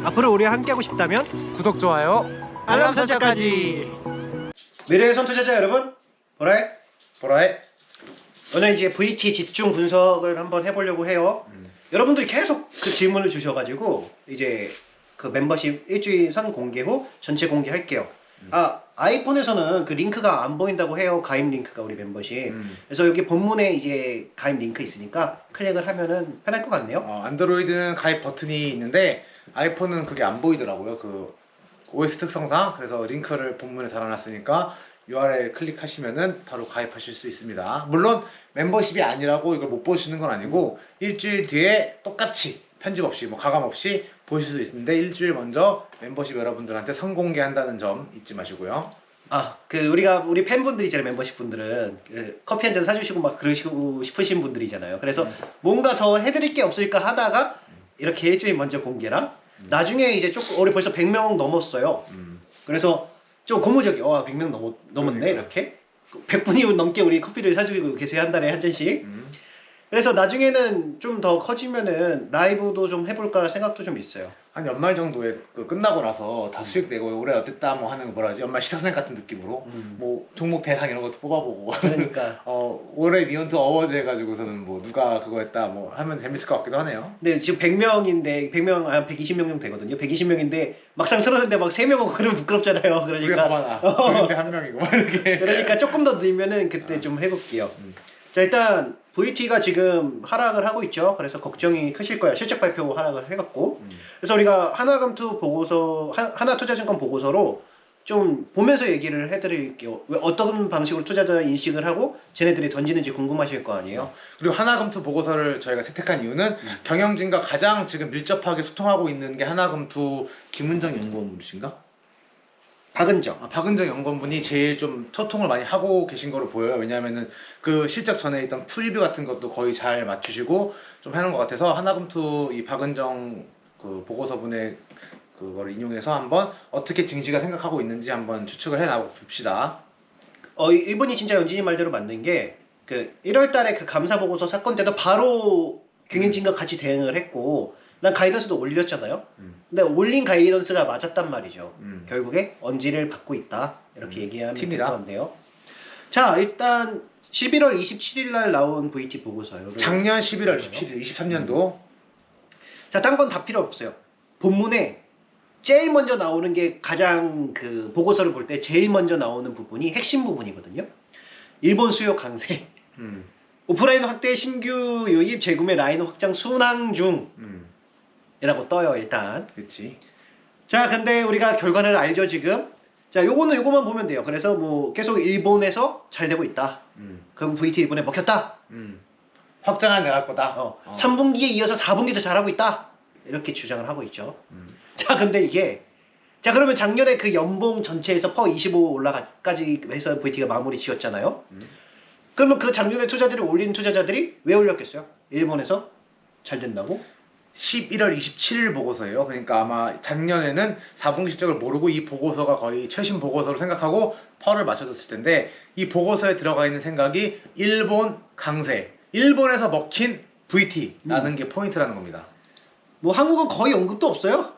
앞으로 우리와 함께하고 싶다면 구독, 좋아요, 알람 설정까지. 미래의 선투자자 여러분, 보라의 보라의 오늘 이제 VT 집중 분석을 한번 해보려고 해요. 여러분들이 계속 그 질문을 주셔가지고 이제 그 멤버십 일주일 선 공개 후 전체 공개할게요. 아이폰에서는 그 링크가 안 보인다고 해요. 가입 링크가 우리 멤버십. 그래서 여기 본문에 이제 가입 링크 있으니까 클릭을 하면은 편할 것 같네요. 안드로이드는 가입 버튼이 있는데 아이폰은 그게 안 보이더라고요. 그 OS 특성상. 그래서 링크를 본문에 달아놨으니까 URL 클릭하시면은 바로 가입하실 수 있습니다. 물론 멤버십이 아니라고 이걸 못 보시는 건 아니고 일주일 뒤에 똑같이 편집 없이 뭐 가감 없이 보실 수 있는데 일주일 먼저 멤버십 여러분들한테 선공개한다는 점 잊지 마시고요. 우리 팬분들 있잖아요. 멤버십 분들은 그 커피 한 잔 사주시고 막 그러시고 싶으신 분들이잖아요. 그래서 뭔가 더 해드릴 게 없을까 하다가 이렇게 일주일 먼저 공개랑 나중에 이제 조금 우리 벌써 100명 넘었어요. 그래서 좀 고무적이요. 와, 100명 넘었네. 그러니까. 이렇게 100분이 넘게 우리 커피를 사주고 계세요. 한 달에 한 잔씩. 그래서 나중에는 좀 더 커지면은 라이브도 좀 해볼까 생각도 좀 있어요. 한 연말 정도에 그 끝나고 나서 다 수익 내고 올해 어땠다 뭐 하는 거 뭐라 하지, 연말 시사선행 같은 느낌으로 뭐 종목 대상 이런 것도 뽑아보고 그러니까 올해 미언트 어워즈 해가지고서는 뭐 누가 그거 했다 뭐 하면 재밌을 것 같기도 하네요. 근데 지금 100명인데 100명 한 120명 정도 되거든요. 120명인데 막상 틀었는데 막 3명 오고 그러면 부끄럽잖아요. 우리가 더 그러니까 많아. 그런데 한 명이고 막 이렇게. 그러니까 조금 더 늘면은 그때 좀 해볼게요. 자, 일단 VT가 지금 하락을 하고 있죠. 그래서 걱정이 크실 거예요. 실적 발표 하락을 해갖고. 그래서 우리가 하나금투 보고서, 하나투자증권 보고서로 좀 보면서 얘기를 해드릴게요. 왜 어떤 방식으로 투자자 인식을 하고 쟤네들이 던지는지 궁금하실 거 아니에요. 그리고 하나금투 보고서를 저희가 채택한 이유는 경영진과 가장 지금 밀접하게 소통하고 있는 게 하나금투 김은정 연구원분이신가? 박은정. 박은정 연구원분이 제일 좀 소통을 많이 하고 계신 거로 보여요. 왜냐하면은 그 실적 전에 있던 프리뷰 같은 것도 거의 잘 맞추시고 좀 하는 것 같아서 하나금투 이 박은정 그 보고서분의 그거를 인용해서 한번 어떻게 증시가 생각하고 있는지 한번 추측을 해 봅시다. 이분이 진짜 연진이 말대로 맞는 게 그 1월 달에 그 감사 보고서 사건 때도 바로 경영진과 같이 대응을 했고 난 가이던스도 올렸잖아요. 근데 올린 가이던스가 맞았단 말이죠. 결국에 언지를 받고 있다. 이렇게 얘기하면 될 것 같네요. 자, 일단 11월 27일 날 나온 VT 보고서요. 작년 11월 27일 23년도. 자, 딴 건 다 필요 없어요. 본문에 제일 먼저 나오는 게 가장 그 보고서를 볼 때 제일 먼저 나오는 부분이 핵심 부분이거든요. 일본 수요 강세. 오프라인 확대 신규 유입 재구매 라인 확장 순항 중. 이라고 떠요, 일단. 그렇지. 자, 근데 우리가 결과를 알죠, 지금? 자, 요거만 보면 돼요. 그래서 뭐 계속 일본에서 잘 되고 있다. 결국 VT 일본에 먹혔다. 확장을 나갈 거다. 3분기에 이어서 4분기도 잘하고 있다. 이렇게 주장을 하고 있죠. 자, 근데 이게 자, 그러면 작년에 그 연봉 전체에서 퍼 25 올라가까지 해서 VT가 마무리 지었잖아요. 그러면 그 작년에 투자들이 올린 투자자들이 왜 올렸겠어요? 일본에서 잘 된다고? 11월 27일 보고서예요. 그러니까 아마 작년에는 4분기 실적을 모르고 이 보고서가 거의 최신 보고서로 생각하고 펄을 맞춰줬을 텐데 이 보고서에 들어가 있는 생각이 일본 강세, 일본에서 먹힌 VT라는 게 포인트라는 겁니다. 뭐 한국은 거의 언급도 없어요.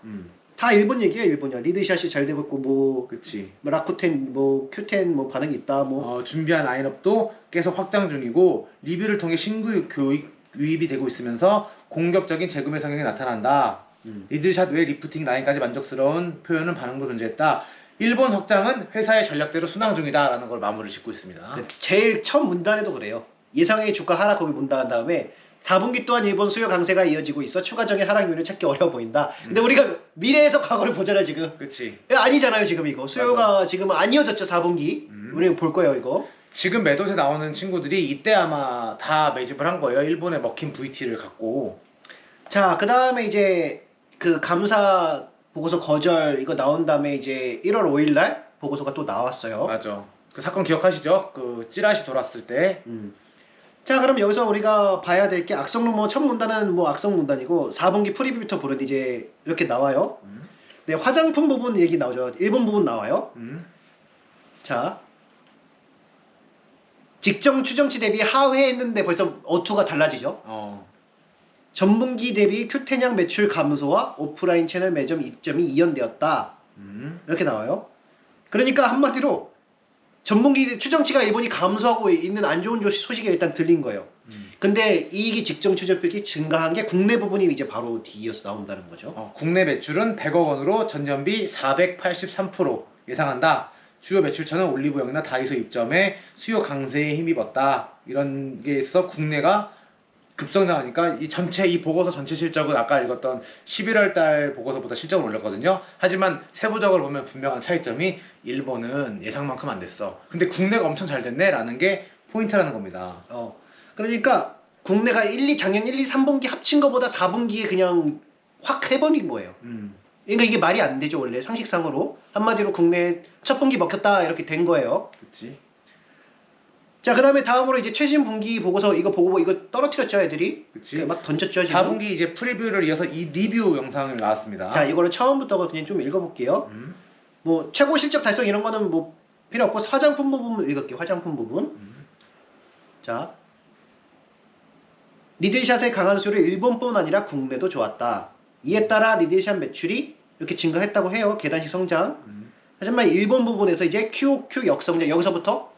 다 일본 얘기야. 일본이야. 리드샷이 잘 되고 있고 뭐 그치. 라쿠텐 뭐 Q10 뭐 반응이 있다 뭐 준비한 라인업도 계속 확장 중이고 리뷰를 통해 신규 교육 유입이 되고 있으면서 공격적인 재구매 성향이 나타난다. 리드샷 외 리프팅 라인까지 만족스러운 표현은 반응도 존재했다. 일본 확장은 회사의 전략대로 순항 중이다 라는 걸 마무리를 짓고 있습니다. 제일 처음 문단에도 그래요. 예상의 주가 하락 거기 문단한 다음에 4분기 또한 일본 수요 강세가 이어지고 있어 추가적인 하락 요인을 찾기 어려워 보인다. 근데 우리가 미래에서 과거를 보잖아요 지금. 그치. 아니잖아요 지금 이거. 수요가 맞아. 지금 안 이어졌죠 4분기. 우리 볼 거예요 이거. 지금 매도세 나오는 친구들이 이때 아마 다 매집을 한 거예요. 일본에 먹힌 VT를 갖고. 자, 그 다음에 이제 그 감사 보고서 거절 이거 나온 다음에 이제 1월 5일 날 보고서가 또 나왔어요. 맞아. 그 사건 기억하시죠? 그 찌라시 돌았을 때. 자, 그럼 여기서 우리가 봐야 될 게 악성 루머 첫 문단은 뭐 악성 문단이고 4분기 프리뷰부터 보는데 이제 이렇게 나와요. 네, 화장품 부분 얘기 나오죠. 일본 부분 나와요. 자, 직정 추정치 대비 하회했는데 벌써 어투가 달라지죠. 전분기 대비 큐테냥 매출 감소와 오프라인 채널 매점 입점이 이연되었다. 이렇게 나와요. 그러니까 한마디로 전분기 추정치가 일본이 감소하고 있는 안 좋은 소식이 일단 들린 거예요. 근데 이익이 직전 추정폭이 증가한 게 국내 부분이 이제 바로 뒤이어서 나온다는 거죠. 국내 매출은 100억 원으로 전년비 483% 예상한다. 주요 매출처는 올리브영이나 다이소 입점에 수요 강세에 힘입었다. 이런 게 있어서 국내가 급성장하니까 이 보고서 전체 실적은 아까 읽었던 11월 달 보고서보다 실적을 올렸거든요. 하지만 세부적으로 보면 분명한 차이점이 일본은 예상만큼 안 됐어. 근데 국내가 엄청 잘 됐네 라는 게 포인트라는 겁니다. 그러니까 국내가 작년 1, 2, 3분기 합친 거보다 4분기에 그냥 확 해버린 거예요. 그러니까 이게 말이 안 되죠. 원래 상식상으로. 한마디로 국내 첫 분기 먹혔다 이렇게 된 거예요. 그치. 자, 그 다음에 다음으로 이제 최신 분기 보고서 이거 보고 이거 떨어뜨렸죠, 애들이? 그치. 막 던졌죠, 지금. 4분기 이제 프리뷰를 이어서 이 리뷰 영상을 나왔습니다. 자, 이거를 처음부터 그냥 좀 읽어볼게요. 뭐 최고 실적 달성 이런 거는 뭐 필요 없고 화장품 부분 읽을게요. 화장품 부분. 자, 리들샷의 강한 수를 일본뿐 아니라 국내도 좋았다. 이에 따라 리들샷 매출이 이렇게 증가했다고 해요. 계단식 성장. 하지만 일본 부분에서 이제 QOQ 역성장 여기서부터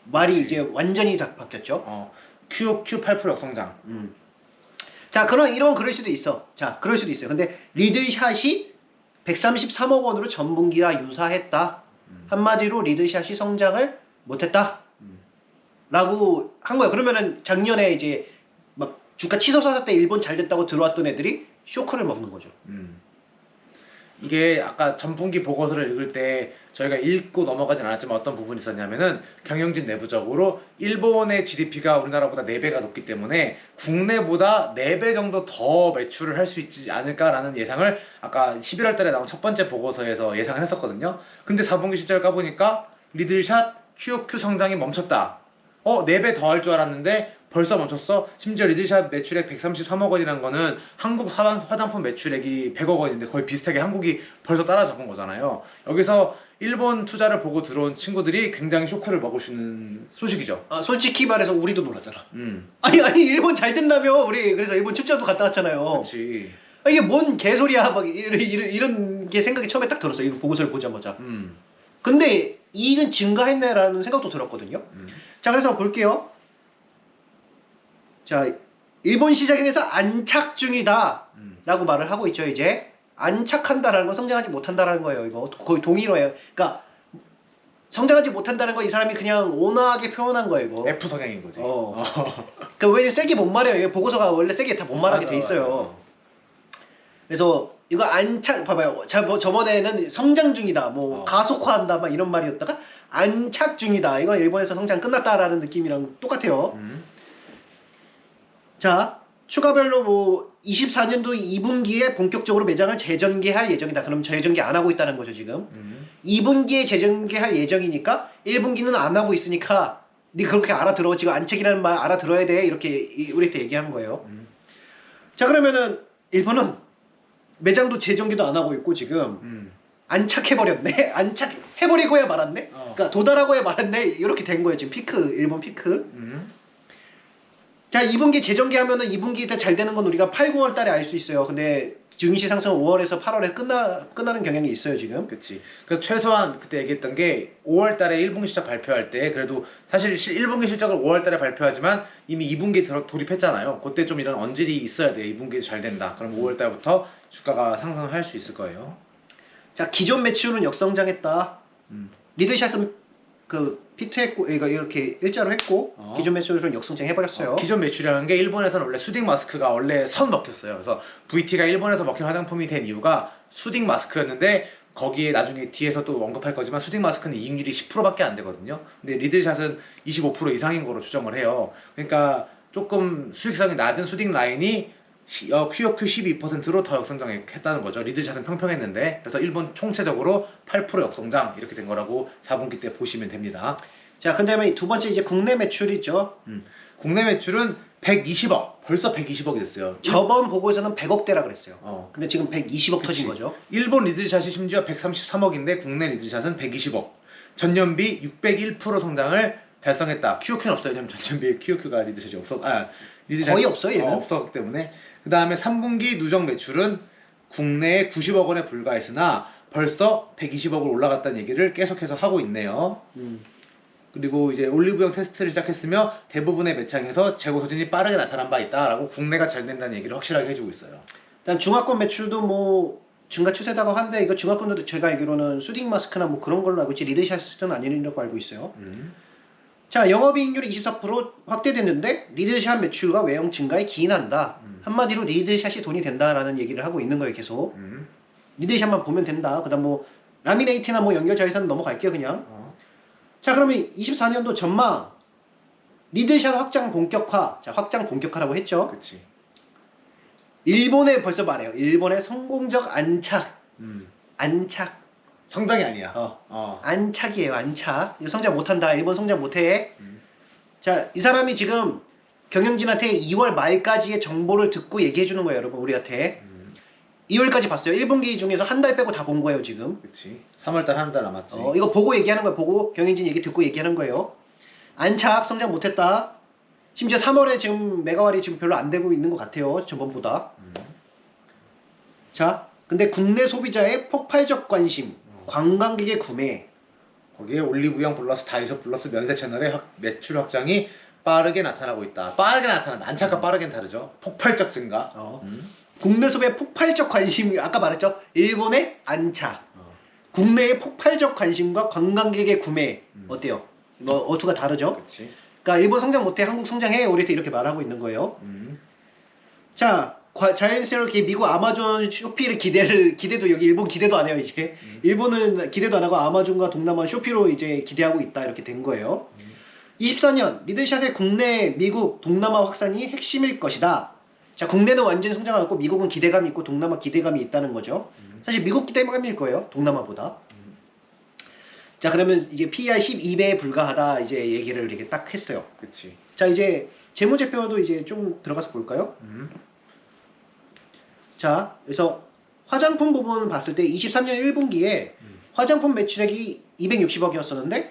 말이 이제 완전히 다 바뀌었죠. QOQ 8% 역성장. 자, 이런 그럴 수도 있어. 자, 그럴 수도 있어요. 근데 리들샷이 133억 원으로 전분기와 유사했다. 한마디로 리들샷이 성장을 못했다. 라고 한 거예요. 그러면은 작년에 이제 막 주가 치솟았을 때 일본 잘 됐다고 들어왔던 애들이 쇼크를 먹는 거죠. 이게 아까 전분기 보고서를 읽을 때 저희가 읽고 넘어가진 않았지만 어떤 부분이 있었냐면은 경영진 내부적으로 일본의 GDP가 우리나라보다 4배가 높기 때문에 국내보다 4배 정도 더 매출을 할 수 있지 않을까라는 예상을 아까 11월 달에 나온 첫 번째 보고서에서 예상을 했었거든요. 근데 4분기 실적을 까보니까 리들샷 QOQ 성장이 멈췄다. 4배 더 할 줄 알았는데 벌써 멈췄어? 심지어 리들샷 매출액 133억 원이라는 거는 한국 화장품 매출액이 100억 원인데 거의 비슷하게 한국이 벌써 따라잡은 거잖아요. 여기서 일본 투자를 보고 들어온 친구들이 굉장히 쇼크를 먹을 수 있는 소식이죠. 솔직히 말해서 우리도 놀랐잖아. 아니 일본 잘 된다며 우리 그래서 일본 출장도 갔다 왔잖아요. 그렇지. 이게 뭔 개소리야 막 이런 게 생각이 처음에 딱 들었어요. 이 보고서를 보자마자. 근데 이익은 증가했네라는 생각도 들었거든요. 자, 그래서 볼게요. 자, 일본 시장에서 안착 중이다 라고 말을 하고 있죠. 이제 안착한다라는 건 성장하지 못한다라는 거예요. 이거 거의 동일어예요. 그러니까 성장하지 못한다는 거 이 사람이 그냥 온화하게 표현한 거예요. 이거 F 성향인 거지. 그러니까 왜 세게 못 말해요. 이게 보고서가 원래 세게 다 못 말하게 돼 있어요. 그래서 이거 안착 봐봐요. 저번에는 성장 중이다, 뭐 가속화한다, 막 이런 말이었다가 안착 중이다. 이건 일본에서 성장 끝났다라는 느낌이랑 똑같아요. 자, 추가별로 뭐 24년도 2분기에 본격적으로 매장을 재전개할 예정이다. 그럼 재전개 안 하고 있다는 거죠 지금. 2분기에 재전개할 예정이니까 1분기는 안 하고 있으니까 네가 그렇게 알아들어. 지금 안착이라는 말 알아들어야 돼. 이렇게 우리한테 얘기한 거예요. 자, 그러면은 일본은 매장도 재전개도 안 하고 있고 지금 안착해버렸네. 안착해버리고야 말았네. 그러니까 도달하고야 말았네. 이렇게 된 거예요 지금. 일본 피크. 자, 2분기 재전개하면은 2분기 때 잘 되는 건 우리가 8, 9월 달에 알 수 있어요. 근데 증시 상승은 5월에서 8월에 끝나는 경향이 있어요 지금. 그치. 그래서 최소한 그때 얘기했던 게 5월 달에 1분기 실적 발표할 때 그래도 사실 1분기 실적을 5월 달에 발표하지만 이미 2분기에 돌입했잖아요. 그때 좀 이런 언질이 있어야 돼. 2분기에 잘 된다. 그럼 5월 달부터 주가가 상승을 할 수 있을 거예요. 자, 기존 매출은 역성장했다. 리드샷은 피트했고 이렇게 일자로 했고 기존 매출은 역성장 해버렸어요. 기존 매출이라는 게 일본에서는 원래 수딩 마스크가 원래 선 먹혔어요. 그래서 VT가 일본에서 먹힌 화장품이 된 이유가 수딩 마스크였는데 거기에 나중에 뒤에서 또 언급할 거지만 수딩 마스크는 이익률이 10%밖에 안 되거든요. 근데 리들샷은 25% 이상인 거로 추정을 해요. 그러니까 조금 수익성이 낮은 수딩 라인이 QOQ 12%로 더 역성장했다는 거죠. 리들샷은 평평했는데. 그래서 일본 총체적으로 8% 역성장 이렇게 된 거라고 4분기 때 보시면 됩니다. 자, 근데 두 번째 이제 국내 매출이죠. 국내 매출은 120억. 벌써 120억이 됐어요. 저번 보고에서는 100억대라 그랬어요. 근데 지금 120억 그치. 터진 거죠. 일본 리들샷이 심지어 133억인데 국내 리들샷은 120억. 전년비 601% 성장을 달성했다. QOQ는 없어요. 왜냐면 전년비에 QOQ가 리들샷이 거의 없어요, 얘는. 없었기 때문에. 그 다음에 3분기 누적 매출은 국내에 90억 원에 불과했으나 벌써 120억을 올라갔다는 얘기를 계속해서 하고 있네요. 그리고 이제 올리브영 테스트를 시작했으며 대부분의 매장에서 재고 소진이 빠르게 나타난 바 있다라고 국내가 잘 된다는 얘기를 확실하게 해주고 있어요. 일단 중화권 매출도 뭐 증가 추세다고 하는데 이거 중화권도 제가 알기로는 수딩 마스크나 뭐 그런 걸로 알고 있지 리드샷은 아니라고 알고 있어요. 자, 영업이익률이 24% 확대됐는데 리드샷 매출과 외형 증가에 기인한다. 한마디로 리드샷이 돈이 된다라는 얘기를 하고 있는 거예요, 계속. 리드샷만 보면 된다. 그다음 뭐 라미네이트나 뭐 연결 자회사는 넘어갈게요, 그냥. 자, 그러면 24년도 전망. 리드샷 확장 본격화. 자, 확장 본격화라고 했죠. 그치. 일본에 벌써 말해요. 일본의 성공적 안착. 안착. 성장이 아니야. 안착이에요, 안착. 이거 성장 못한다. 일본 성장 못해. 자, 이 사람이 지금 경영진한테 2월 말까지의 정보를 듣고 얘기해 주는 거예요, 여러분, 우리한테. 2월까지 봤어요. 1분기 중에서 한 달 빼고 다 본 거예요, 지금. 그치. 3월달 한 달 남았지. 이거 보고 얘기하는 거예요. 보고 경영진 얘기 듣고 얘기하는 거예요. 안착, 성장 못했다. 심지어 3월에 지금 메가와리 지금 별로 안 되고 있는 것 같아요, 저번보다. 자, 근데 국내 소비자의 폭발적 관심, 관광객의 구매. 거기에 올리브영 플러스 다이소 플러스 면세 채널의 매출 확장이 빠르게 나타나고 있다. 빠르게 나타난다. 안착과 빠르게는 다르죠. 폭발적 증가. 국내 소비의 폭발적 관심, 아까 말했죠. 일본의 안착. 국내의 폭발적 관심과 관광객의 구매. 어때요? 어투가 다르죠? 그치. 그러니까 일본 성장 못해, 한국 성장해. 우리한테 이렇게 말하고 있는 거예요. 자, 자연스럽게 미국 아마존 쇼피를 기대도 여기 일본 기대도 안 해요, 이제. 일본은 기대도 안 하고 아마존과 동남아 쇼피로 이제 기대하고 있다. 이렇게 된 거예요. 24년 리드샷의 국내, 미국, 동남아 확산이 핵심일 것이다. 자, 국내는 완전히 성장하고 미국은 기대감이 있고 동남아 기대감이 있다는 거죠. 사실 미국 기대감일 거예요, 동남아보다. 자, 그러면 이제 PER 12배에 불과하다 이제 얘기를 이렇게 딱 했어요. 그치. 자, 이제 재무제표도 이제 좀 들어가서 볼까요? 자, 그래서 화장품 부분 봤을 때 23년 1분기에 화장품 매출액이 260억이었었는데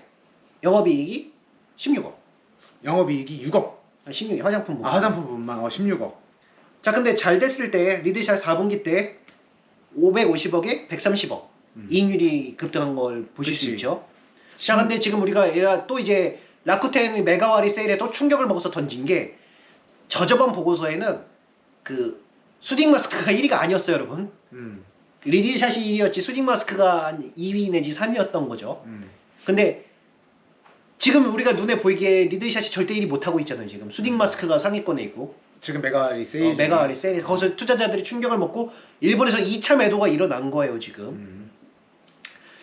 영업이익이 16억. 영업이익이 6억. 16억 화장품 부분. 화장품 부분만 16억. 자, 근데 잘 됐을 때 리드샷 4분기 때 550억에 130억 이익률이 급등한 걸 보실 수 그치. 있죠. 자, 근데 지금 우리가 얘가 또 이제 라쿠텐 메가와리 세일에 또 충격을 먹어서 던진 게 저저번 보고서에는 그 수딩 마스크가 1위가 아니었어요, 여러분. 리드샷이 1위였지 수딩 마스크가 한 2위 내지 3위였던 거죠. 근데 지금 우리가 눈에 보이기에 리드샷이 절대 1위 못하고 있잖아요, 지금. 수딩 마스크가 상위권에 있고. 지금 메가와리 세일. 메가와리 세일. 거기서 투자자들이 충격을 먹고 일본에서 2차 매도가 일어난 거예요, 지금.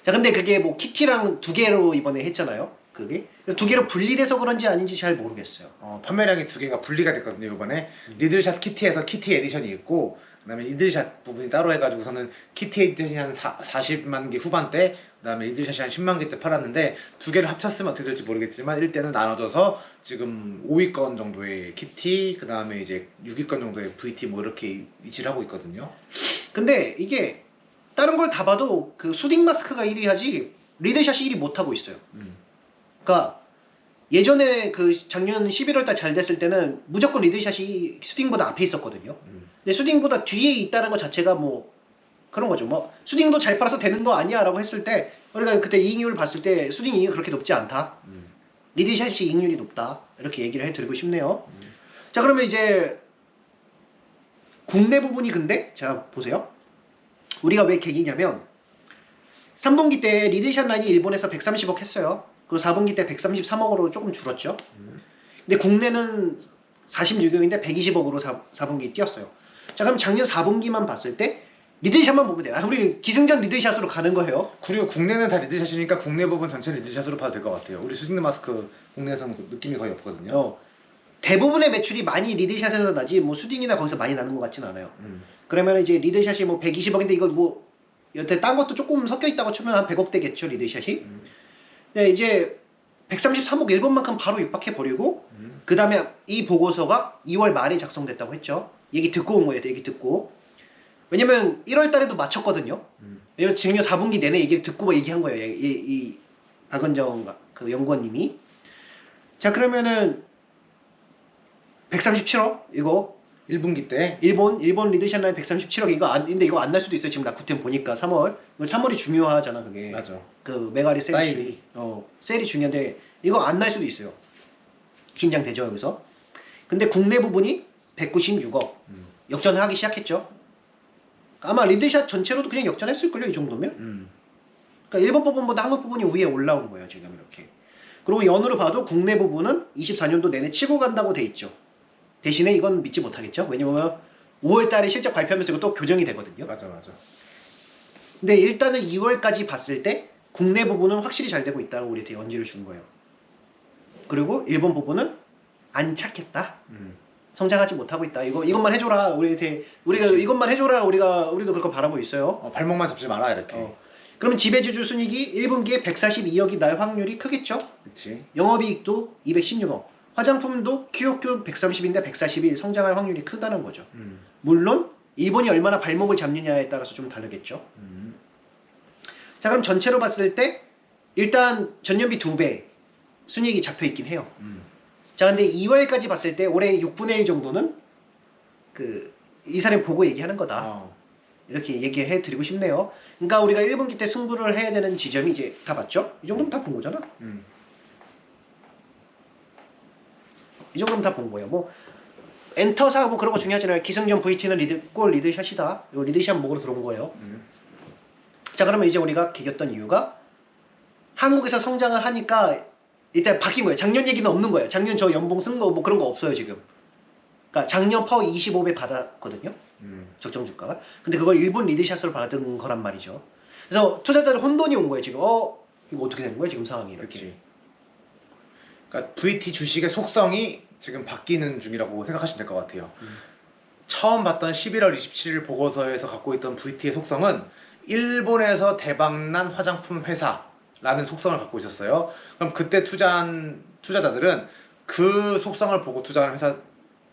자, 근데 그게 뭐 키티랑 두 개로 이번에 했잖아요. 그게 두 개로 분리돼서 그런지 아닌지 잘 모르겠어요. 판매량이 두 개가 분리가 됐거든요, 이번에. 리들샷 키티에서 키티 에디션이 있고, 그다음에 리들샷 부분이 따로 해가지고서는 키티 에디션이 한 40만 개 후반대, 그다음에 리들샷이 한 10만 개 때 팔았는데 두 개를 합쳤으면 어떻게 될지 모르겠지만 일대는 나눠져서 지금 5위권 정도의 키티, 그다음에 이제 6위권 정도의 VT 뭐 이렇게 위치를 하고 있거든요. 근데 이게 다른 걸 다 봐도 그 수딩 마스크가 1위 하지 리드샷이 1위 못 하고 있어요. 그러니까 예전에 그 작년 11월 달 잘 됐을 때는 무조건 리드샷이 수딩보다 앞에 있었거든요. 근데 수딩보다 뒤에 있다는 것 자체가 뭐 그런 거죠. 뭐 수딩도 잘 팔아서 되는 거 아니야라고 했을 때 우리가 그때 이익률을 봤을 때 수딩 이익이 그렇게 높지 않다. 리드샷이 이익률이 높다. 이렇게 얘기를 해드리고 싶네요. 자, 그러면 이제 국내 부분이 근데 자 보세요. 우리가 왜 객이냐면 3분기 때 리드샷 라인이 일본에서 130억 했어요. 그리고 4분기 때 133억으로 조금 줄었죠. 근데 국내는 46억인데 120억으로 4분기 뛰었어요. 자, 그럼 작년 4분기만 봤을 때 리드샷만 보면 돼요. 우리 기승전 리드샷으로 가는 거예요. 그리고 국내는 다 리드샷이니까 국내 부분 전체 리드샷으로 봐도 될 것 같아요. 우리 수딩 마스크 국내에서는 그 느낌이 거의 없거든요. 대부분의 매출이 많이 리드샷에서 나지 뭐 수딩이나 거기서 많이 나는 것 같진 않아요. 그러면 이제 리드샷이 뭐 120억인데 이거 뭐 여태 딴 것도 조금 섞여 있다고 치면 한 100억 되겠죠, 리드샷이. 근데 이제 133억 일본만큼 바로 육박해 버리고 그 다음에 이 보고서가 2월 말에 작성됐다고 했죠. 얘기 듣고 온 거예요, 얘기 듣고. 왜냐면 1월 달에도 맞췄거든요. 왜냐면 작년 4분기 내내 얘기를 듣고 얘기한 거예요, 이 박은정 그 연구원님이. 자, 그러면은 137억 이거 1분기 때 일본 리드샷 라인 137억 이거 근데 이거 안 날 수도 있어요. 지금 라쿠텐 보니까 3월. 3월이 중요하잖아 그게. 맞아. 그 메가리 사일이. 세일이 중요한데 이거 안 날 수도 있어요. 긴장되죠 여기서. 근데 국내 부분이 196억. 역전하기 시작했죠. 아마 리드샷 전체로도 그냥 역전했을걸요 이 정도면. 그러니까 일본 부분보다 한국 부분이 위에 올라온 거예요 지금 이렇게. 그리고 연으로 봐도 국내 부분은 24년도 내내 치고 간다고 돼 있죠. 대신에 이건 믿지 못하겠죠. 왜냐면 5월달에 실적 발표하면서 이거 또 교정이 되거든요. 맞아. 근데 일단은 2월까지 봤을 때 국내 부분은 확실히 잘 되고 있다고 우리한테 연지를 준 거예요. 그리고 일본 부분은 안 착했다. 성장하지 못하고 있다. 이것만 해줘라. 우리가 그치. 이것만 해줘라. 우리도 그거 바라고 있어요. 발목만 잡지 마라 이렇게. 그러면 지배주주 순이익이 1분기에 142억이 날 확률이 크겠죠. 그렇지. 영업이익도 216억. 화장품도 QOQ 130인데 141 성장할 확률이 크다는 거죠. 물론 일본이 얼마나 발목을 잡느냐에 따라서 좀 다르겠죠. 자 그럼 전체로 봤을 때 일단 전년비 2배 순이익이 잡혀 있긴 해요. 자 근데 2월까지 봤을 때 올해 6분의 1 정도는 그 이사람 보고 얘기하는 거다. 이렇게 얘기해 드리고 싶네요. 그러니까 우리가 1분기 때 승부를 해야 되는 지점이 이제 다 봤죠? 이 정도면 다 본 거잖아. 이 정도면 다 본 거예요. 뭐 엔터사 뭐 그런 거 중요하지 않아요. 기승전 VT는 골 리드샷이다. 이거 리드샷 목으로 들어온 거예요. 자 그러면 이제 우리가 개겼던 이유가 한국에서 성장을 하니까 일단 바뀐 거예요. 작년 얘기는 없는 거예요. 작년 저 연봉 쓴 거 뭐 그런 거 없어요 지금. 그러니까 작년 퍼 25배 받았거든요. 적정 주가가. 근데 그걸 일본 리드샷으로 받은 거란 말이죠. 그래서 투자자들 혼돈이 온 거예요 지금. 이거 어떻게 되는 거야 지금 상황이 이렇게. 그렇지. 그러니까 VT 주식의 속성이 지금 바뀌는 중이라고 생각하시면 될 것 같아요. 처음 봤던 11월 27일 보고서에서 갖고 있던 VT의 속성은 일본에서 대박난 화장품 회사라는 속성을 갖고 있었어요. 그럼 그때 투자한 투자자들은 그 속성을 보고 투자한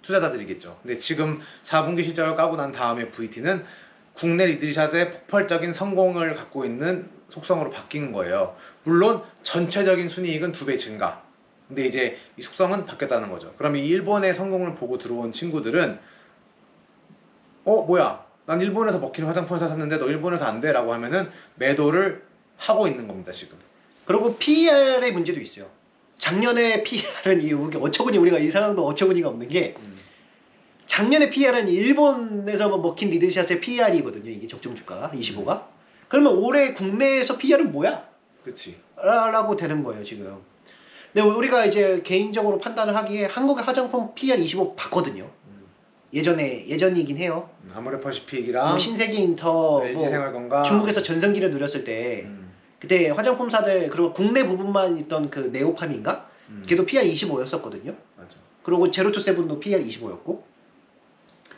투자자들이겠죠. 근데 지금 4분기 실적을 까고 난 다음에 VT는 국내 리드샷의 폭발적인 성공을 갖고 있는 속성으로 바뀐 거예요. 물론 전체적인 순이익은 2배 증가. 근데 이제 이 속성은 바뀌었다는 거죠. 그럼 이 일본의 성공을 보고 들어온 친구들은 뭐야 난 일본에서 먹히는 화장품 회사 샀는데 너 일본에서 안 돼? 라고 하면은 매도를 하고 있는 겁니다 지금. 그리고 PER의 문제도 있어요. 작년에 PER은 이게 어처구니 우리가 이 상황도 어처구니가 없는 게 작년에 PER은 일본에서 먹힌 리드샷의 PER이거든요. 이게 적정 주가가 25가. 그러면 올해 국내에서 PER은 뭐야? 그치. 라고 되는 거예요 지금. 근데 우리가 이제 개인적으로 판단을 하기에 한국의 화장품 PER 25 봤거든요. 예전이긴 해요. 아모레퍼시픽이랑 뭐 신세계인터, LG생활건강 중국에서 전성기를 누렸을 때 그때 화장품사들 그리고 국내 부분만 있던 그 네오팜인가? 걔도 PER 25였었거든요. 맞아. 그리고 제로투세븐도 PER 25였고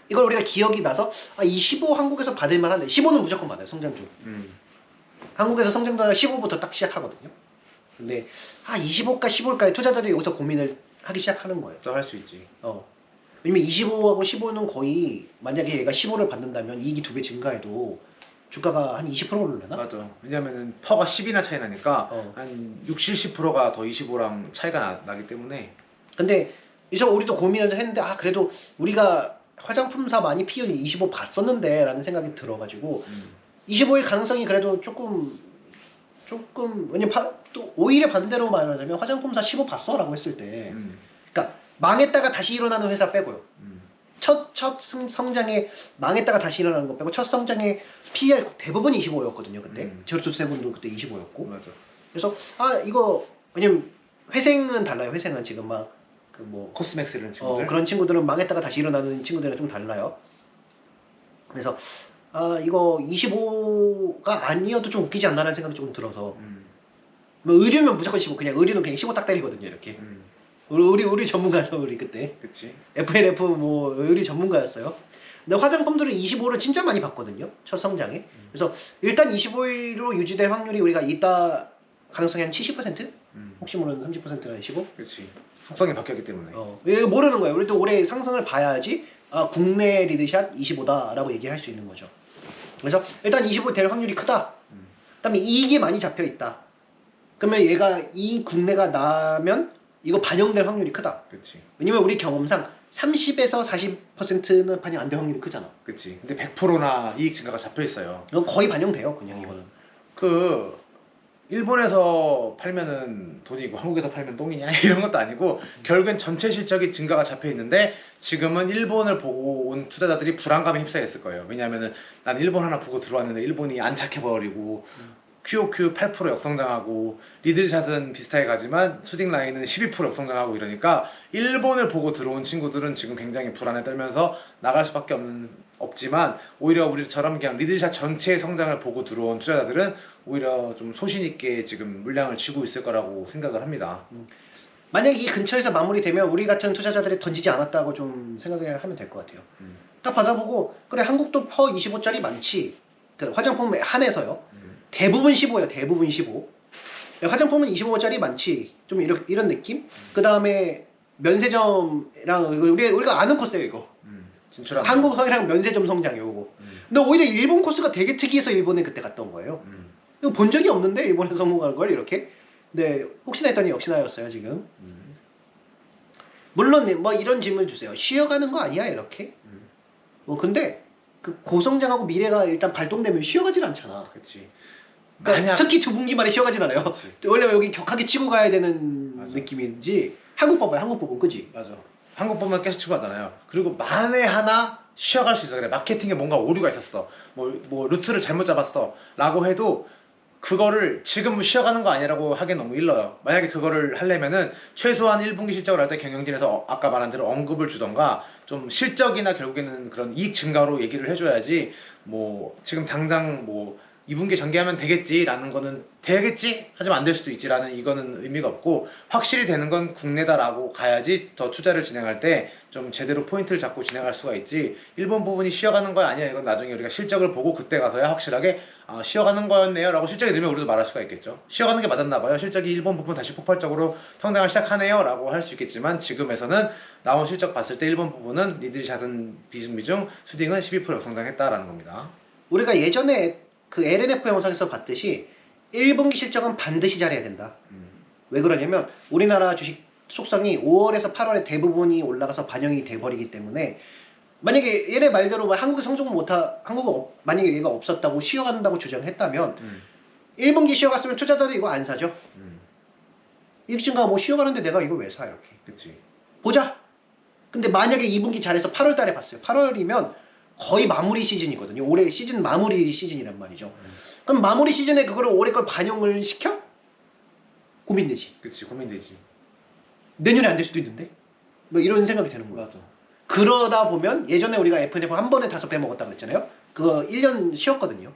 이걸 우리가 기억이 나서 25 한국에서 받을 만한데 15는 무조건 받아요 성장주. 한국에서 성장도 15부터 딱 시작하거든요. 근데 25가 15일까지 투자자들이 여기서 고민을 하기 시작하는 거예요. 할 수 있지. 왜냐면 25하고 15는 거의 만약에 얘가 15를 받는다면 이익이 2배 증가해도 주가가 한 20% 오르려나? 맞아. 왜냐면은 퍼가 10이나 차이 나니까 한 60, 70%가 더 25랑 차이가 나기 때문에. 근데 이제 우리도 고민을 했는데 그래도 우리가 화장품사 많이 PE 25 봤었는데 라는 생각이 들어가지고 25일 가능성이 그래도 조금 왜냐면 또 오히려 반대로 말하자면 화장품사 15 봤어? 라고 했을 때 그러니까 망했다가 다시 일어나는 회사 빼고요. 첫 성장에 망했다가 다시 일어나는 거 빼고 첫 성장에 PER 대부분 25였거든요 그때. 제로투세븐도 그때 25였고. 맞아. 그래서 이거 왜냐면 회생은 달라요. 회생은 지금 막 그 뭐 코스맥스라는 친구들. 그런 친구들은 망했다가 다시 일어나는 친구들은 좀 달라요. 그래서 이거 25가 아니어도 좀 웃기지 않나라는 생각이 조금 들어서 뭐 의류면 무조건 15 그냥 의류는 그냥 15 딱 때리거든요 이렇게. 우리 전문가였어 우리 그때. 그치. FNF 뭐 의류 전문가였어요. 근데 화장품들은 25를 진짜 많이 봤거든요 첫 성장에. 그래서 일단 25일로 유지될 확률이 우리가 있다 가능성이 한 70%? 혹시 모르는 30%나 15? 그치. 속성이 바뀌었기 때문에. 이거 모르는 거예요. 우리도 올해 상승을 봐야지 국내 리드샷 25다라고 얘기할 수 있는 거죠. 그래서 일단 25 될 확률이 크다. 그다음에 이익이 많이 잡혀 있다. 그러면 얘가 이 국내가 나면 이거 반영될 확률이 크다. 그치. 왜냐면 우리 경험상 30에서 40%는 반영 안 될 확률이 크잖아. 그치. 근데 100%나 이익 증가가 잡혀 있어요. 이건 거의 반영돼요, 그냥 이거는. 그 일본에서 팔면은 돈이고 한국에서 팔면 똥이냐 이런 것도 아니고 결국엔 전체 실적이 증가가 잡혀 있는데 지금은 일본을 보고 온 투자자들이 불안감에 휩싸였을 거예요. 왜냐하면은 난 일본 하나 보고 들어왔는데 일본이 안착해버리고 QOQ 8% 역성장하고 리들샷은 비슷하게 가지만 수딩 라인은 12% 역성장하고 이러니까 일본을 보고 들어온 친구들은 지금 굉장히 불안에 떨면서 나갈 수밖에 없지만 오히려 우리처럼 그냥 리들샷 전체의 성장을 보고 들어온 투자자들은 오히려 좀 소신 있게 지금 물량을 쥐고 있을 거라고 생각을 합니다. 만약에 이 근처에서 마무리되면 우리 같은 투자자들이 던지지 않았다고 좀 생각을 하면 될 것 같아요. 딱 받아보고 그래 한국도 퍼 25짜리 많지. 그 화장품 한해서요. 대부분 15예요. 대부분 15. 화장품은 25짜리 많지. 좀 이런 느낌? 그 다음에 면세점이랑 우리가 아는 코스예요 이거. 진출한 한국이랑 면세점 성장 이거. 근데 오히려 일본 코스가 되게 특이해서 일본에 그때 갔던 거예요. 이거 본 적이 없는데 일본에서 성공하는 걸 이렇게. 근데 혹시나 했더니 역시나였어요 지금. 물론 뭐 이런 질문 주세요. 쉬어가는 거 아니야 이렇게? 뭐 근데 그 고성장하고 미래가 일단 발동되면 쉬어가질 않잖아. 그치. 그러니까 만약 특히 두 분기 만에 쉬어가진 않아요. 그치. 원래 여기 격하게 치고 가야 되는 맞아. 느낌인지. 한국 봐봐요. 한국 보면 그지? 맞아. 한국 보면 계속 치고 하잖아요. 그리고 만에 하나 쉬어갈 수 있어. 그래 마케팅에 뭔가 오류가 있었어. 뭐 루트를 잘못 잡았어. 라고 해도 그거를 지금 쉬어가는 거 아니라고 하기엔 너무 일러요. 만약에 그거를 하려면은 최소한 1분기 실적을 할 때 경영진에서 아까 말한 대로 언급을 주던가 좀 실적이나 결국에는 그런 이익 증가로 얘기를 해줘야지 뭐 지금 당장 뭐 2분기 전개하면 되겠지라는 거는 되겠지? 하지만 안 될 수도 있지라는 이거는 의미가 없고 확실히 되는 건 국내다라고 가야지 더 투자를 진행할 때 좀 제대로 포인트를 잡고 진행할 수가 있지 일본 부분이 쉬어가는 거 아니야 이건 나중에 우리가 실적을 보고 그때 가서야 확실하게 아 쉬어가는 거였네요 라고 실적이 늘면 우리도 말할 수가 있겠죠. 쉬어가는 게 맞았나 봐요. 실적이 일본 부분 다시 폭발적으로 성장을 시작하네요 라고 할 수 있겠지만 지금에서는 나온 실적 봤을 때 일본 부분은 리들샷은 비중비중 수딩은 12% 역성장했다라는 겁니다. 우리가 예전에 그 LNF 영상에서 봤듯이 1분기 실적은 반드시 잘해야 된다. 왜 그러냐면 우리나라 주식 속성이 5월에서 8월에 대부분이 올라가서 반영이 돼버리기 때문에 만약에 얘네 말대로 한국에 성적을 만약에 얘가 없었다고 쉬어간다고 주장했다면 1분기 쉬어갔으면 투자자들이 이거 안 사죠. 이익 증가 뭐 쉬어가는데 내가 이걸 왜 사 이렇게. 그치. 보자. 근데 만약에 2분기 잘해서 8월 달에 봤어요. 8월이면 거의 마무리 시즌이거든요. 올해 시즌 마무리 시즌이란 말이죠. 그럼 마무리 시즌에 그거를 올해 걸 반영을 시켜? 고민되지. 그치 고민되지. 내년에 안 될 수도 있는데? 뭐 이런 생각이 드는 거야. 맞아. 그러다 보면 예전에 우리가 FNF 한 번에 5배 먹었다고 그랬잖아요. 그거 1년 쉬었거든요.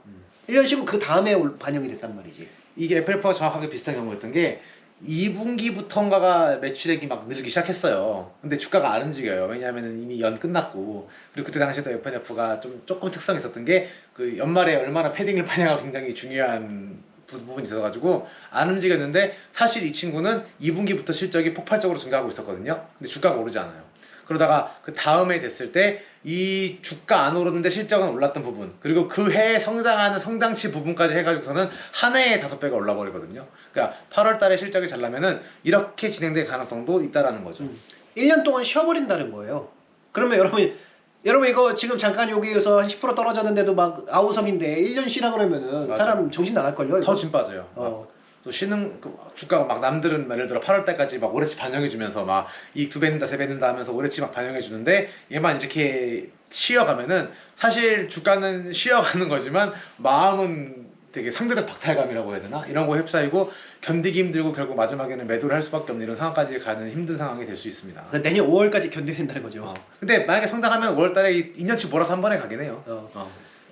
1년 쉬고 그 다음에 반영이 됐단 말이지. 이게 FF와 정확하게 비슷한 경우였던 게 2분기부터인가가 매출액이 막 늘기 시작했어요. 근데 주가가 안 움직여요. 왜냐하면 이미 연 끝났고 그리고 그때 당시에도 FNF가 조금 특성이 있었던 게 그 연말에 얼마나 패딩을 파냐가 굉장히 중요한 부분이 있어가지고 안 움직였는데 사실 이 친구는 2분기부터 실적이 폭발적으로 증가하고 있었거든요. 근데 주가가 오르지 않아요. 그러다가 그 다음에 됐을 때 이 주가 안 오르는데 실적은 올랐던 부분 그리고 그 해에 성장하는 성장치 부분까지 해가지고서는 한 해에 5배가 올라버리거든요. 그러니까 8월 달에 실적이 잘 나면은 이렇게 진행될 가능성도 있다라는 거죠. 1년 동안 쉬어버린다는 거예요. 그러면 여러분 이거 지금 잠깐 여기에서 한 10% 떨어졌는데도 막 아우성인데 1년 쉬라 그러면은 맞아. 사람 정신 나갈걸요. 더 진 빠져요. 또 쉬는 주가가 막 남들은 예를 들어 8월 달까지 막 올해치 반영해주면서 막 이익 2배 는다 3배 는다 하면서 올해치 막 반영해주는데 얘만 이렇게 쉬어가면은 사실 주가는 쉬어가는 거지만 마음은 되게 상대적 박탈감이라고 해야 되나 이런 거 휩싸이고 견디기 힘들고 결국 마지막에는 매도를 할 수밖에 없는 이런 상황까지 가는 힘든 상황이 될 수 있습니다. 내년 5월까지 견뎌야 된다는 거죠. 근데 만약에 성장하면 5월달에 2년치 몰아서 한 번에 가긴 해요.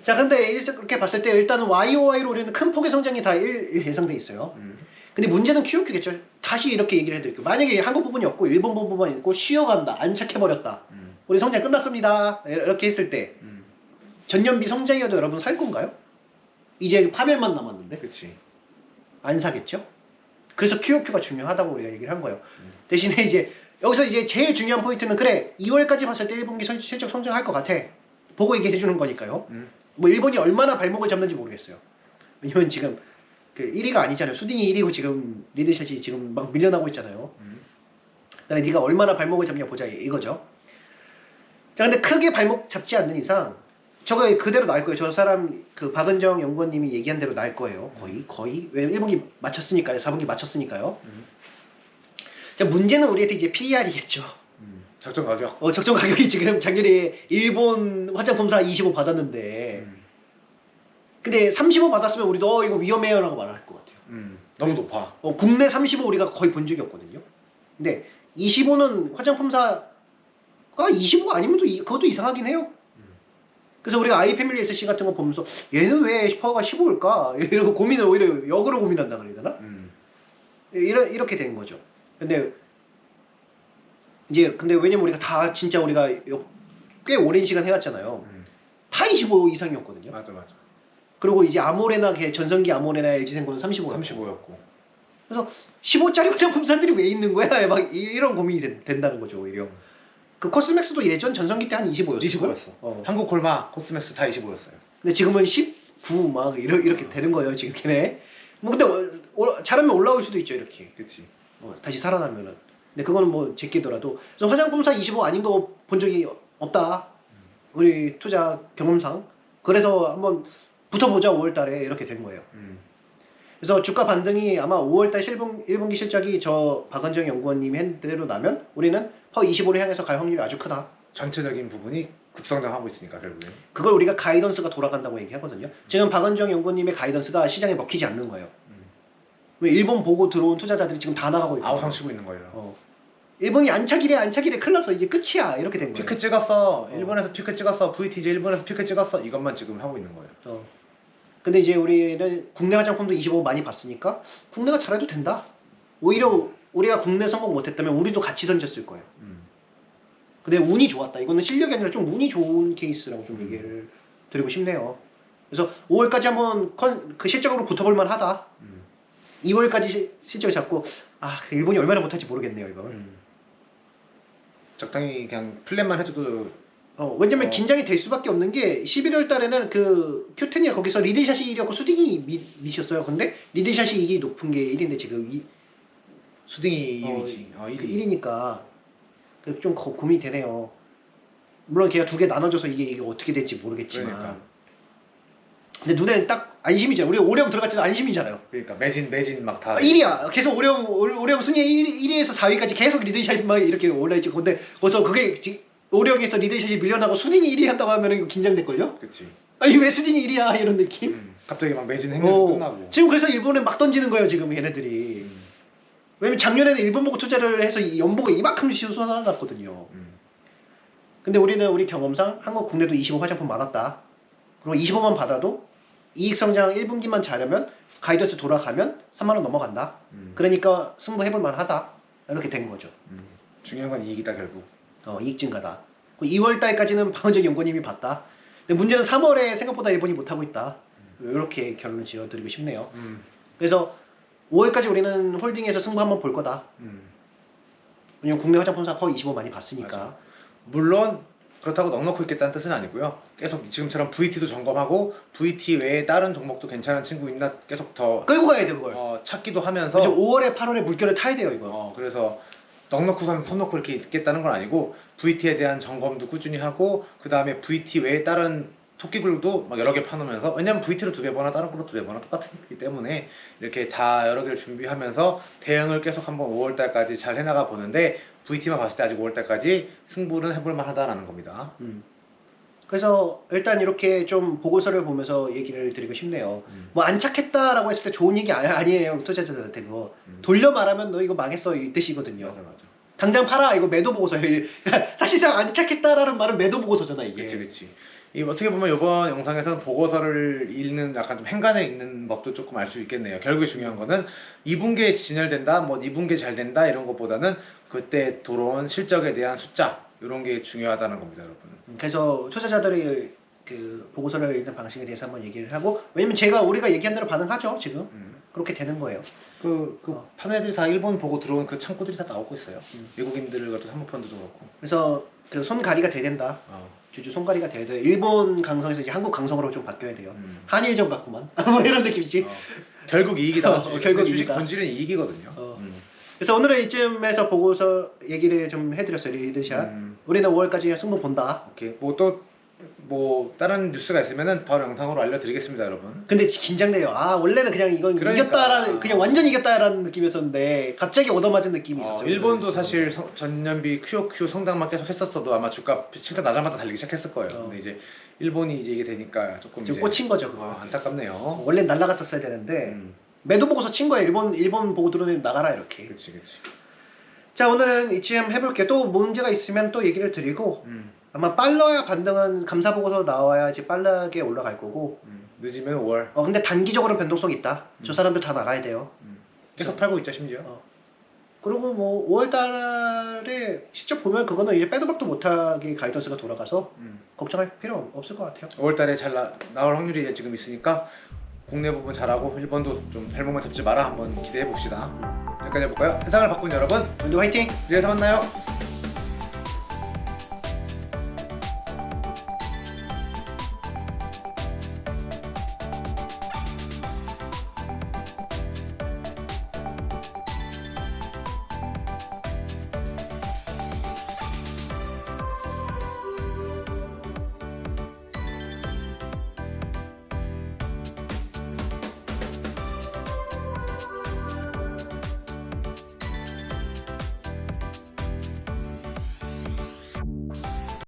자 근데 그렇게 봤을 때 일단은 YOY로 우리는 큰 폭의 성장이 다 예상돼 있어요. 근데 문제는 QOQ겠죠. 다시 이렇게 얘기를 해드릴게요. 만약에 한국 부분이 없고 일본 부분만 있고 쉬어간다, 안착해버렸다. 우리 성장 끝났습니다. 이렇게 했을 때 전년비 성장이어도 여러분 살 건가요? 이제 파멸만 남았는데 그치. 안 사겠죠? 그래서 QOQ가 중요하다고 우리가 얘기를 한 거예요. 대신에 이제 여기서 이제 제일 중요한 포인트는 그래 2월까지 봤을 때 1분기 실적 성장할 것 같아. 보고 얘기해 주는 거니까요. 뭐 일본이 얼마나 발목을 잡는지 모르겠어요. 왜냐면 지금 그 1위가 아니잖아요. 수딩이 1위고 지금 리드샷이 지금 막 밀려나고 있잖아요. 그다음에 네가 얼마나 발목을 잡냐 보자 이거죠. 자, 근데 크게 발목 잡지 않는 이상 저거 그대로 나올 거예요. 저 사람 그 박은정 연구원님이 얘기한 대로 나올 거예요. 거의 왜 1분기 마쳤으니까요. 4분기 마쳤으니까요. 자, 문제는 우리한테 이제 PER이겠죠. 적정 가격. 적정 가격이 지금 작년에 일본 화장품사 25 받았는데 근데 35 받았으면 우리도 이거 위험해요라고 말할 것 같아요. 너무 높아. 국내 35 우리가 거의 본 적이 없거든요. 근데 25는 화장품사가 25 아니면 또 그것도 이상하긴 해요. 그래서 우리가 아이패밀리 SC 같은 거 보면서 얘는 왜 파워가 15일까? 이러고 고민을 오히려 역으로 고민한다 그래야 되나? 이렇게 된 거죠. 근데 왜냐면 우리가 다 진짜 우리가 꽤 오랜 시간 해왔잖아요. 다 25 이상이었거든요. 맞아. 그리고 이제 아모레나 전성기 아모레나 LG생고는 35였고. 35였고. 그래서 15짜리 화장품사들이 왜 있는 거야? 막 이런 고민이 된다는 거죠 오히려. 그 코스맥스도 예전 전성기 때 한 25였어. 25였어. 한국 콜마, 코스맥스 다 25였어요. 근데 지금은 19 막 이렇게 되는 거예요 지금 걔네. 뭐 근데 잘하면 올라올 수도 있죠 이렇게. 그렇지. 다시 살아나면은. 근데 그거는 뭐 제끼더라도. 그래서 화장품사 25 아닌 거 본 적이 없다. 우리 투자 경험상. 그래서 한번 붙어보자 5월달에 이렇게 된 거예요. 그래서 주가 반등이 아마 5월달 1분기 실적이 저 박은정 연구원님이 한 대로 나면 우리는 퍼 25를 향해서 갈 확률이 아주 크다. 전체적인 부분이 급성장하고 있으니까 결국엔. 그걸 우리가 가이던스가 돌아간다고 얘기하거든요. 지금 박은정 연구원님의 가이던스가 시장에 먹히지 않는 거예요. 일본 보고 들어온 투자자들이 지금 다 나가고 있고 아우성 치고 있는 거예요. 일본이 안차기래 큰일 났어 이제 끝이야 이렇게 된 거예요. 피크 찍었어. 일본에서 피크 찍었어. VT 이제 일본에서 피크 찍었어. 이것만 지금 하고 있는 거예요. 근데 이제 우리는 국내 화장품도 25 많이 봤으니까 국내가 잘해도 된다. 오히려 우리가 국내 성공 못했다면 우리도 같이 던졌을 거예요. 근데 운이 좋았다. 이거는 실력이 아니라 좀 운이 좋은 케이스라고 좀 얘기를 드리고 싶네요. 그래서 5월까지 한번 그 실적으로 붙어볼 만하다. 2월까지 실적을 잡고 일본이 얼마나 못할지 모르겠네요 이걸. 적당히 그냥 플랜만 해줘도. 왜냐면 긴장이 될 수밖에 없는 게 11월 달에는 그 큐텐이야 거기서 리드샷이 1위였고 수딩이 미셨어요. 근데 리드샷이 이게 높은 게 1위인데 지금 수딩이 2위지. 1위니까 좀 고민이 되네요. 물론 걔가 두 개 나눠져서 이게 어떻게 될지 모르겠지만. 그러니까. 근데 눈에 딱 안심이잖아요. 우리 오령 들어갈 때도 안심이잖아요. 그러니까 매진 막 다. 1위야. 계속 오령 순위 1위에서 4위까지 계속 리드샷이 막 이렇게 올라있지. 근데 거기서 그게 오령에서 리드샷이 밀려나고 수딩이 1위 한다고 하면 이거 긴장될걸요? 그치. 아니 왜 수딩이 1위야 이런 느낌? 갑자기 막 매진 행렬이 끝나고. 지금 그래서 일본에 막 던지는 거예요 지금 얘네들이. 왜냐면 작년에는 일본 보고 투자를 해서 연봉을 이만큼씩 쏟아놨거든요. 근데 우리 경험상 한국 국내도 25 화장품 많았다. 그리고 25만 받아도 이익 성장 1분기만 잘하면 가이던스 돌아가면 3만원 넘어간다. 그러니까 승부해볼 만하다. 이렇게 된 거죠. 중요한 건 이익이다 결국. 이익 증가다. 2월 달까지는 박은정 연구원님이 봤다. 근데 문제는 3월에 생각보다 일본이 못하고 있다. 이렇게 결론을 지어드리고 싶네요. 그래서 5월까지 우리는 홀딩에서 승부 한번 볼 거다. 왜냐면 국내 화장품사 거의 25 많이 봤으니까. 맞아. 물론 그렇다고 넉넉히 있겠다는 뜻은 아니고요. 계속 지금처럼 VT도 점검하고 VT 외에 다른 종목도 괜찮은 친구 있나 계속 더 끌고 가야 돼 그걸. 찾기도 하면서. 그렇죠. 5월에 8월에 물결을 타야 돼요 이거. 그래서 넉넉히 손 놓고 이렇게 있겠다는 건 아니고 VT에 대한 점검도 꾸준히 하고 그 다음에 VT 외에 다른 토끼굴도 막 여러 개 파놓으면서, 왜냐면 VT로 2배 버나 다른 걸로 2배 버나 똑같기 때문에 이렇게 다 여러 개를 준비하면서 대응을 계속 한번 5월달까지 잘 해나가 보는데, VT만 봤을 때 아직 5월달까지 승부는 해볼 만하다라는 겁니다. 그래서 일단 이렇게 좀 보고서를 보면서 얘기를 드리고 싶네요. 뭐 안착했다라고 했을 때 좋은 얘기 아니에요 투자자들한테. 그거 돌려 말하면 너 이거 망했어 이 뜻이거든요. 맞아. 당장 팔아 이거 매도 보고서예요. 사실상 안착했다라는 말은 매도 보고서잖아 이게. 그치. 이 어떻게 보면 이번 영상에서는 보고서를 읽는 약간 좀 행간을 읽는 법도 조금 알 수 있겠네요. 결국에 중요한 거는 2분기에 진열된다, 뭐 2분기에 잘 된다 이런 것보다는 그때 들어온 실적에 대한 숫자, 이런 게 중요하다는 겁니다, 여러분. 그래서 투자자들의 그 보고서를 읽는 방식에 대해서 한번 얘기를 하고, 왜냐면 우리가 얘기한 대로 반응하죠 지금. 그렇게 되는 거예요. 파는 애들이 다 일본 보고 들어온 그 창구들이 다 나오고 있어요. 외국인들 같은 사모펀드도 그렇고. 그래서 그 손가리가 돼야 된다. 주주 손가리가 돼야 돼. 일본 강성에서 이제 한국 강성으로 좀 바뀌어야 돼요. 한일전 같구만. 뭐 이런 느낌이지. 결국 이익이다. 결국 주식 이익이다. 본질은 이익이거든요. 그래서 오늘은 이쯤에서 보고서 얘기를 좀 해드렸어요. 리드샷. 우리는 5월까지 승부 본다. 오케이. 뭐 또 뭐 다른 뉴스가 있으면은 바로 영상으로 알려드리겠습니다, 여러분. 근데 긴장돼요. 아 원래는 그냥 이건 그러니까. 이겼다라는 그냥 완전 이겼다라는 느낌이었었는데 갑자기 얻어맞은 느낌이 있었어요. 일본도 사실 전년비 QOQ 성장만 계속 했었어도 아마 주가 진짜 나자마자 달리기 시작했을 거예요. 근데 이제 일본이 이제 이게 되니까 조금 지금 이제 꽂힌 거죠. 그거. 안타깝네요. 원래 날라갔었어야 되는데 음, 매도 보고서 친 거예요. 일본 보고 들어오면 나가라 이렇게. 그치 그치. 자 오늘은 이쯤 해볼게요. 또 문제가 있으면 또 얘기를 드리고 아마 빨라야 반등은 감사 보고서 나와야지 빠르게 올라갈 거고. 늦으면 5월. 근데 단기적으로 변동성이 있다. 저 사람들 다 나가야 돼요. 계속 팔고 있죠 심지어. 그리고 뭐 5월 달에 시점 보면 그거는 이제 빼도 박도 못하게 가이던스가 돌아가서 걱정할 필요 없을 것 같아요. 5월달에 잘 나올 확률이 지금 있으니까 국내 부분 잘하고 일본도 좀 발목만 잡지 마라 한번 기대해 봅시다. 여기까지 해볼까요? 세상을 바꾼 여러분, 오늘도 화이팅! 내일서 만나요.